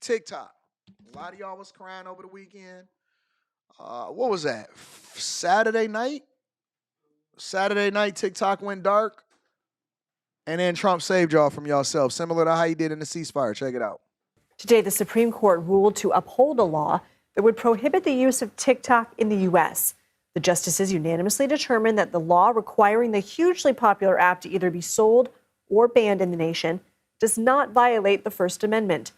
TikTok. A lot of y'all was crying over the weekend. What was that? Saturday night? Saturday night, TikTok went dark. And then Trump saved y'all from yourself, similar to how he did in the ceasefire. Check it out. Today, the Supreme Court ruled to uphold a law that would prohibit the use of TikTok in the U.S. The justices unanimously determined that the law requiring the hugely popular app to either be sold or banned in the nation does not violate the First Amendment.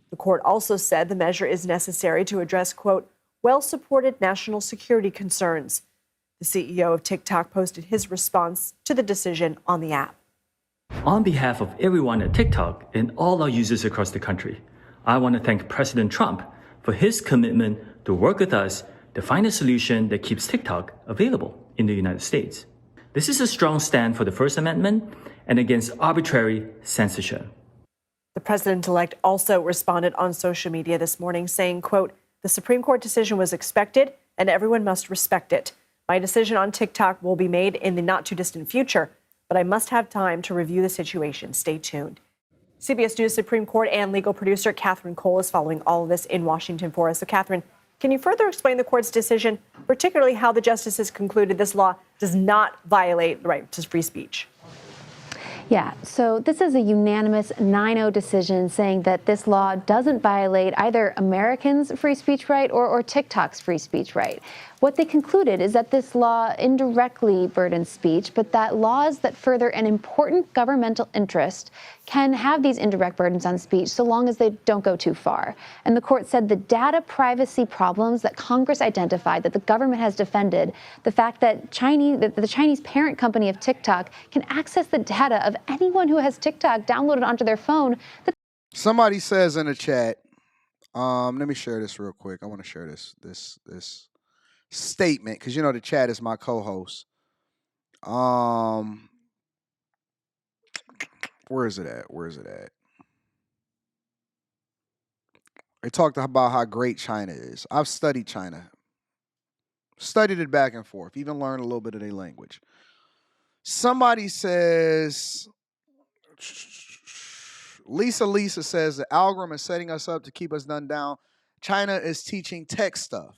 The court also said the measure is necessary to address, quote, well-supported national security concerns. The CEO of TikTok posted his response to the decision on the app. On behalf of everyone at TikTok and all our users across the country, I want to thank President Trump for his commitment to work with us to find a solution that keeps TikTok available in the United States. This is a strong stand for the First Amendment and against arbitrary censorship. The president-elect also responded on social media this morning saying, quote, the Supreme Court decision was expected and everyone must respect it. My decision on TikTok will be made in the not-too-distant future, but I must have time to review the situation. Stay tuned. CBS News Supreme Court and legal producer Catherine Cole is following all of this in Washington for us. So, Catherine, can you further explain the court's decision, particularly how the justices concluded this law does not violate the right to free speech? Yeah, so this is a unanimous 9-0 decision saying that this law doesn't violate either Americans' free speech right or TikTok's free speech right. What they concluded is that this law indirectly burdens speech, but that laws that further an important governmental interest can have these indirect burdens on speech so long as they don't go too far. And the court said the data privacy problems that Congress identified, that the government has defended, the fact that the Chinese parent company of TikTok can access the data of anyone who has TikTok downloaded onto their phone. Somebody says in the chat, let me share this real quick. I want to share this statement because the chat is my co-host. Where is it at? They talked about how great China is. I've studied China. Studied it back and forth. Even learned a little bit of their language. Somebody says, Lisa says the algorithm is setting us up to keep us done down. China is teaching tech stuff.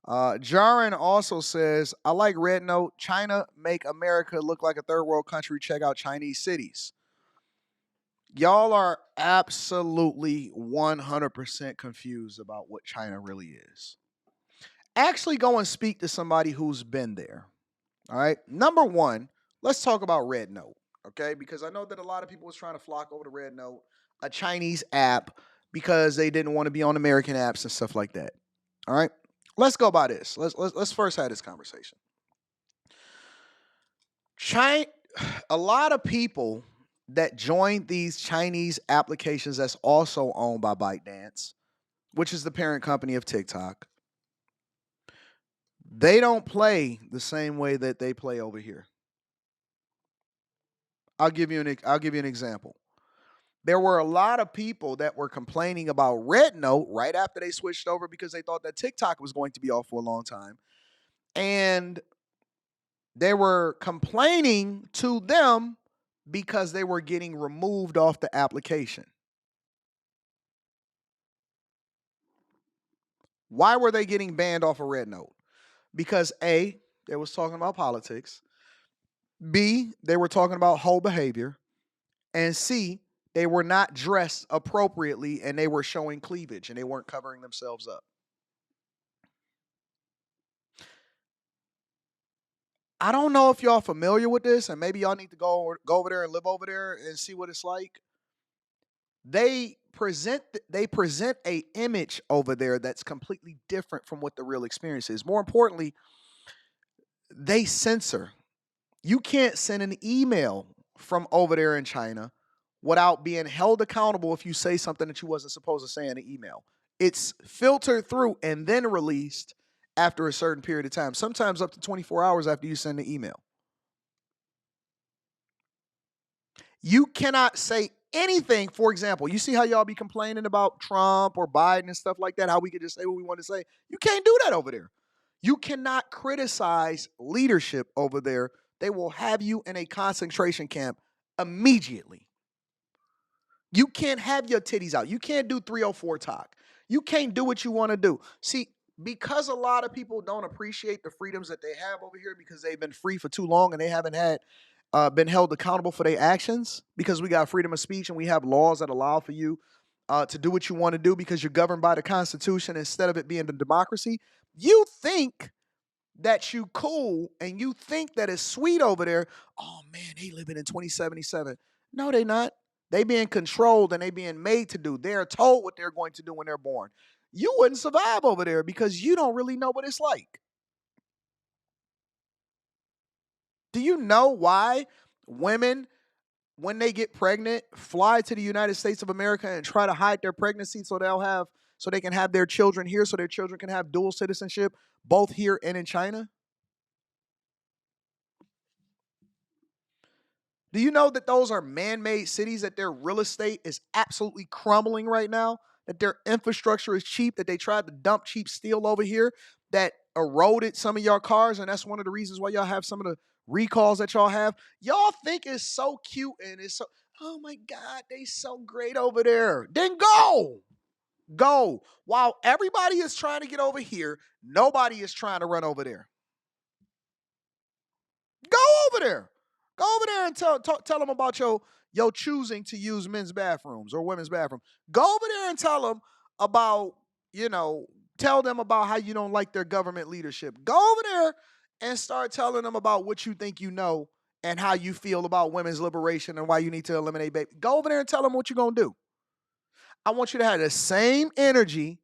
Jaron also says, I like Red Note. China make America look like a third world country. Check out Chinese cities. Y'all are absolutely 100% confused about what China really is. Actually go and speak to somebody who's been there. All right. Number one, let's talk about Red Note. Okay. Because I know that a lot of people was trying to flock over to Red Note, a Chinese app, because they didn't want to be on American apps and stuff like that. All right. Let's go by this. Let's first have this conversation. A lot of people that joined these Chinese applications that's also owned by ByteDance, which is the parent company of TikTok, they don't play the same way that they play over here. I'll give you an example. There were a lot of people that were complaining about Red Note right after they switched over because they thought that TikTok was going to be off for a long time. And they were complaining to them because they were getting removed off the application. Why were they getting banned off of Red Note? Because A, they was talking about politics. B, they were talking about whole behavior. And C, they were not dressed appropriately and they were showing cleavage and they weren't covering themselves up. I don't know if y'all familiar with this, and maybe y'all need to go over there and live over there and see what it's like. They present a image over there that's completely different from what the real experience is. More importantly, they censor. You can't send an email from over there in China without being held accountable if you say something that you wasn't supposed to say in the email. It's filtered through and then released after a certain period of time, sometimes up to 24 hours after you send the email. You cannot say anything. For example, you see how y'all be complaining about Trump or Biden and stuff like that, how we could just say what we want to say? You can't do that over there. You cannot criticize leadership over there. They will have you in a concentration camp immediately. You can't have your titties out. You can't do 304 talk. You can't do what you want to do. See, because a lot of people don't appreciate the freedoms that they have over here because they've been free for too long and they haven't had been held accountable for their actions, because we got freedom of speech and we have laws that allow for you to do what you want to do because you're governed by the Constitution instead of it being a democracy. You think that you cool and you think that it's sweet over there. Oh man, they living in 2077. No, they not. They being controlled and they being made to do. They're told what they're going to do when they're born. You wouldn't survive over there because you don't really know what it's like. Do you know why women, when they get pregnant, fly to the United States of America and try to hide their pregnancy so they can have their children here, so their children can have dual citizenship both here and in China? Do you know that those are man-made cities, that their real estate is absolutely crumbling right now, that their infrastructure is cheap, that they tried to dump cheap steel over here that eroded some of your cars, and that's one of the reasons why y'all have some of the recalls that y'all have? Y'all think it's so cute and it's so, oh my God, they so great over there. Then go. Go. While everybody is trying to get over here, nobody is trying to run over there. Go over there. Go over there and tell them about your choosing to use men's bathrooms or women's bathrooms. Go over there and tell them about, tell them about how you don't like their government leadership. Go over there and start telling them about what you think you know and how you feel about women's liberation and why you need to eliminate baby. Go over there and tell them what you're going to do. I want you to have the same energy,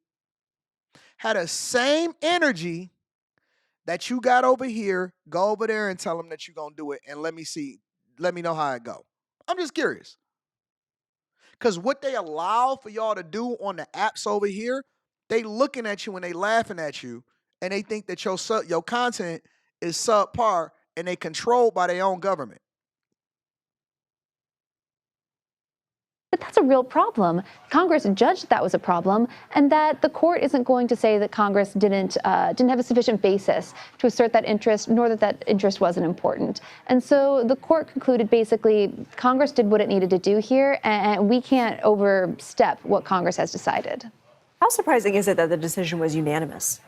that you got over here. Go over there and tell them that you're going to do it, and let me know how it go. I'm just curious. Because what they allow for y'all to do on the apps over here, they looking at you and they laughing at you, and they think that your content is subpar, and they controlled by their own government. But that's a real problem. Congress judged that was a problem, and that the court isn't going to say that Congress didn't have a sufficient basis to assert that interest, nor that interest wasn't important. And so the court concluded basically Congress did what it needed to do here, and we can't overstep what Congress has decided. How surprising is it that the decision was unanimous?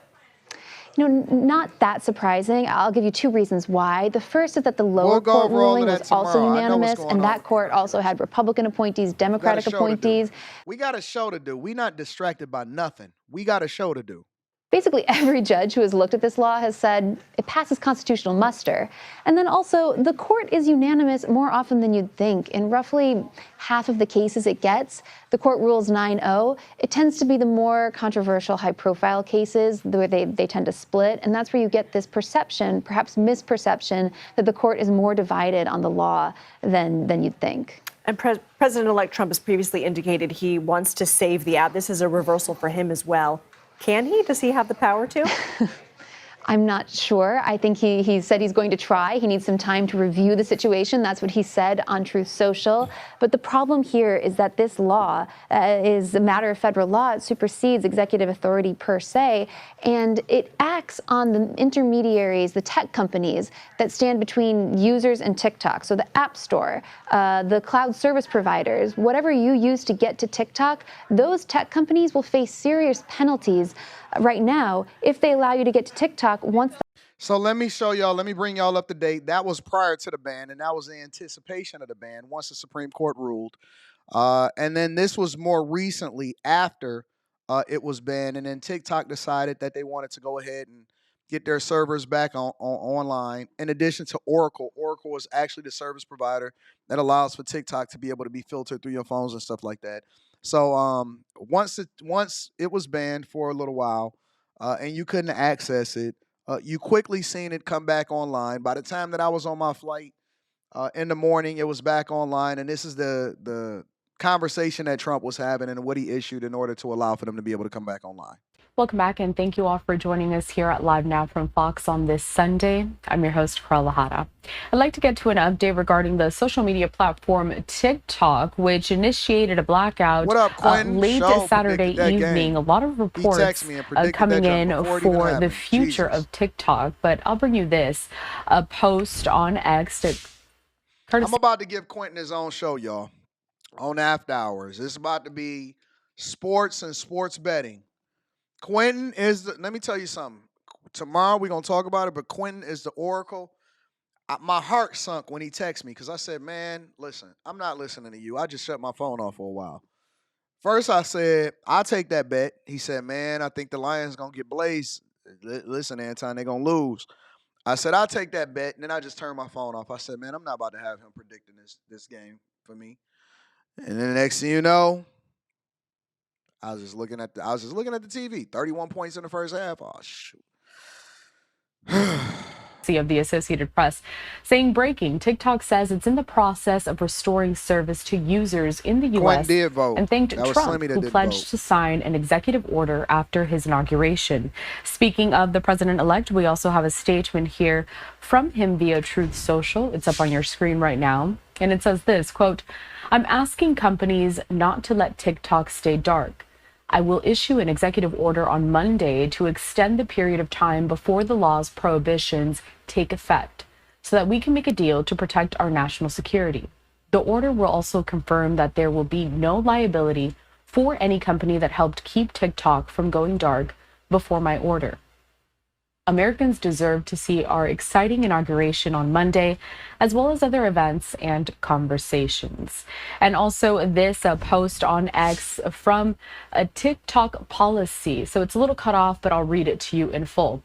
Not that surprising. I'll give you two reasons why. The first is that the lower court ruling was also unanimous, and that court also had Republican appointees, Democratic appointees. We got a show to do. We're not distracted by nothing. We got a show to do. Basically, every judge who has looked at this law has said it passes constitutional muster. And then also, the court is unanimous more often than you'd think. In roughly half of the cases it gets, the court rules 9-0. It tends to be the more controversial, high-profile cases where they tend to split. And that's where you get this perception, perhaps misperception, that the court is more divided on the law than you'd think. And President-elect Trump has previously indicated he wants to save the app. This is a reversal for him as well. Can he? Does he have the power to? I'm not sure. I think he said he's going to try. He needs some time to review the situation. That's what he said on Truth Social. But the problem here is that this law is a matter of federal law. It supersedes executive authority per se, and it acts on the intermediaries, the tech companies that stand between users and TikTok. So the App Store, the cloud service providers, whatever you use to get to TikTok, those tech companies will face serious penalties right now if they allow you to get to TikTok once. So let me bring y'all up to date. That was prior to the ban, and that was in anticipation of the ban once the Supreme Court ruled. And then this was more recently after it was banned, and then TikTok decided that they wanted to go ahead and get their servers back online. In addition to Oracle is actually the service provider that allows for TikTok to be able to be filtered through your phones and stuff like that. So once it was banned for a little while, and you couldn't access it, you quickly seen it come back online. By the time that I was on my flight in the morning, it was back online, and this is the conversation that Trump was having and what he issued in order to allow for them to be able to come back online. Welcome back, and thank you all for joining us here at Live Now from Fox on this Sunday. I'm your host, Carla Hara. I'd like to get to an update regarding the social media platform TikTok, which initiated a blackout late Saturday evening. A lot of reports coming in for the future of TikTok, but I'll bring you this. A post on X. I'm about to give Quentin his own show, y'all. on after hours. It's about to be sports and sports betting. Quentin is the, let me tell you something. Tomorrow we're going to talk about it, but Quentin is the oracle. My heart sunk when he texted me because I said, man, listen, I'm not listening to you. I just shut my phone off for a while. First, I said, I'll take that bet. He said, man, I think the Lions going to get blazed. Listen, Anton, they're going to lose. I said, I'll take that bet. And then I just turned my phone off. I said, man, I'm not about to have him predicting this game for me. And then the next thing you know, I was just looking at the TV. 31 points in the first half. Oh shoot. Of the Associated Press saying breaking, TikTok says it's in the process of restoring service to users in the U.S. and thanked Trump, who pledged to sign an executive order after his inauguration. Speaking of the president-elect, we also have a statement here from him via Truth Social. It's up on your screen right now. And it says this, quote, "I'm asking companies not to let TikTok stay dark. I will issue an executive order on Monday to extend the period of time before the law's prohibitions take effect so that we can make a deal to protect our national security. The order will also confirm that there will be no liability for any company that helped keep TikTok from going dark before my order. Americans deserve to see our exciting inauguration on Monday, as well as other events and conversations." And also this post on X from a TikTok policy. So it's a little cut off, but I'll read it to you in full.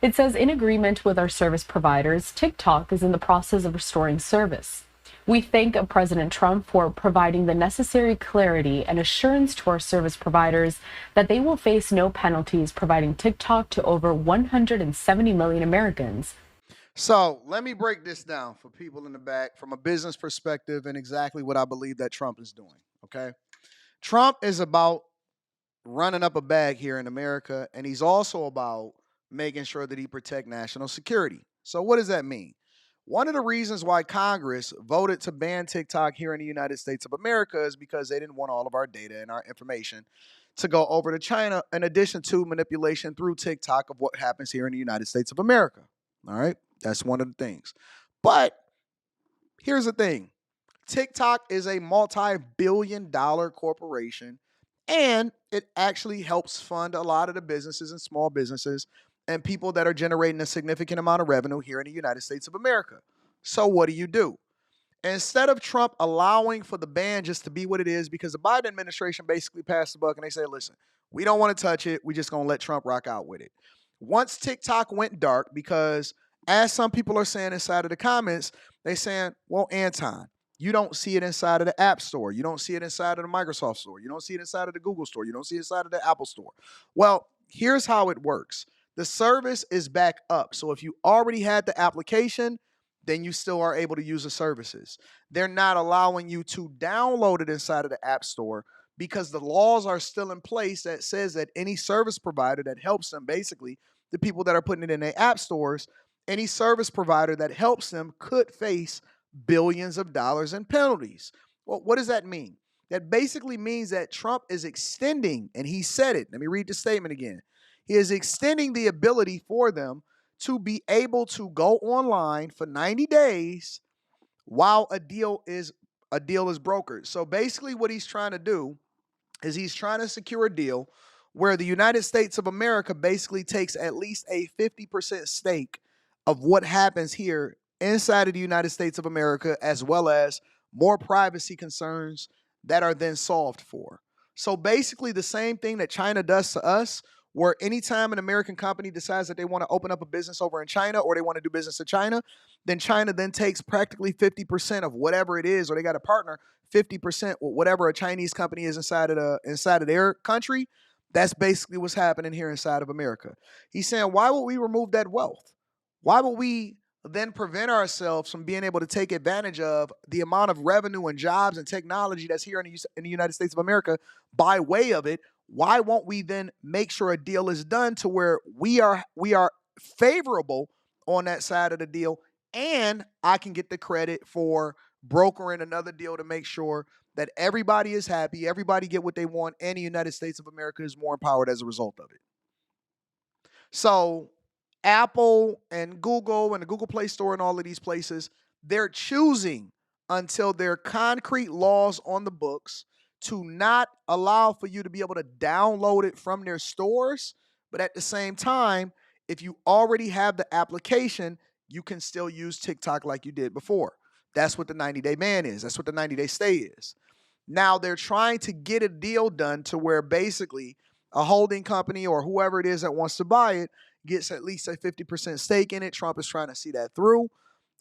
It says, "In agreement with our service providers, TikTok is in the process of restoring service. We thank President Trump for providing the necessary clarity and assurance to our service providers that they will face no penalties providing TikTok to over 170 million Americans." So let me break this down for people in the back from a business perspective and exactly what I believe that Trump is doing. Okay. Trump is about running up a bag here in America, and he's also about making sure that he protect national security. So what does that mean? One of the reasons why Congress voted to ban TikTok here in the United States of America is because they didn't want all of our data and our information to go over to China, in addition to manipulation through TikTok of what happens here in the United States of America. All right, that's one of the things. But here's the thing. TikTok is a multi-billion-dollar corporation, and it actually helps fund a lot of the businesses and small businesses and people that are generating a significant amount of revenue here in the United States of America. So what do? Instead of Trump allowing for the ban just to be what it is, because the Biden administration basically passed the buck and they said, listen, we don't want to touch it. We're just going to let Trump rock out with it. Once TikTok went dark, because as some people are saying inside of the comments, they're saying, well, Anton, you don't see it inside of the App Store. You don't see it inside of the Microsoft Store. You don't see it inside of the Google Store. You don't see it inside of the Apple Store. Well, here's how it works. The service is back up. So if you already had the application, then you still are able to use the services. They're not allowing you to download it inside of the App Store because the laws are still in place that says that any service provider that helps them, basically the people that are putting it in their app stores, any service provider that helps them could face billions of dollars in penalties. Well, what does that mean? That basically means that Trump is extending, and he said it. Let me read the statement again. He is extending the ability for them to be able to go online for 90 days while a deal is brokered. So basically what he's trying to do is he's trying to secure a deal where the United States of America basically takes at least a 50% stake of what happens here inside of the United States of America, as well as more privacy concerns that are then solved for. So basically the same thing that China does to us, where anytime an American company decides that they want to open up a business over in China or they want to do business in China, then China then takes practically 50% of whatever it is, or they got a partner 50% with whatever a Chinese company is inside of their country. That's basically what's happening here inside of America. He's saying, why would we remove that wealth? Why would we then prevent ourselves from being able to take advantage of the amount of revenue and jobs and technology that's here in the United States of America by way of it? Why won't we then make sure a deal is done to where we are favorable on that side of the deal, and I can get the credit for brokering another deal to make sure that everybody is happy, everybody get what they want, and the United States of America is more empowered as a result of it. So Apple and Google and the Google Play Store and all of these places, they're choosing until there are concrete laws on the books to not allow for you to be able to download it from their stores. But at the same time, if you already have the application, you can still use TikTok like you did before. That's what the 90-day ban is. That's what the 90-day stay is. Now they're trying to get a deal done to where basically a holding company or whoever it is that wants to buy it gets at least a 50% stake in it. Trump is trying to see that through.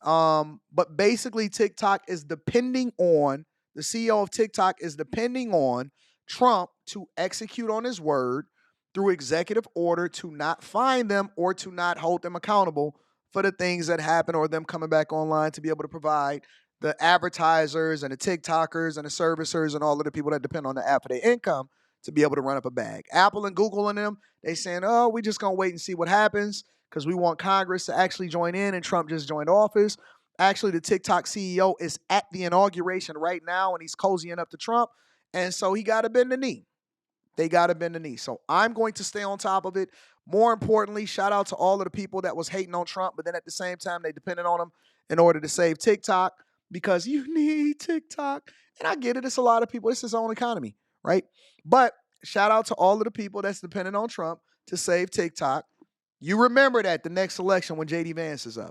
But basically TikTok is depending on, the CEO of TikTok is depending on Trump to execute on his word through executive order to not fine them or to not hold them accountable for the things that happen or them coming back online to be able to provide the advertisers and the TikTokers and the servicers and all of the people that depend on the app for their income to be able to run up a bag. Apple and Google and them, they saying, oh, we just going to wait and see what happens because we want Congress to actually join in, and Trump just joined office. Actually, the TikTok CEO is at the inauguration right now, and he's cozying up to Trump, and so he got to bend the knee. They got to bend the knee. So I'm going to stay on top of it. More importantly, shout out to all of the people that was hating on Trump, but then at the same time, they depended on him in order to save TikTok because you need TikTok. And I get it. It's a lot of people. It's his own economy, right? But shout out to all of the people that's dependent on Trump to save TikTok. You remember that the next election when J.D. Vance is up.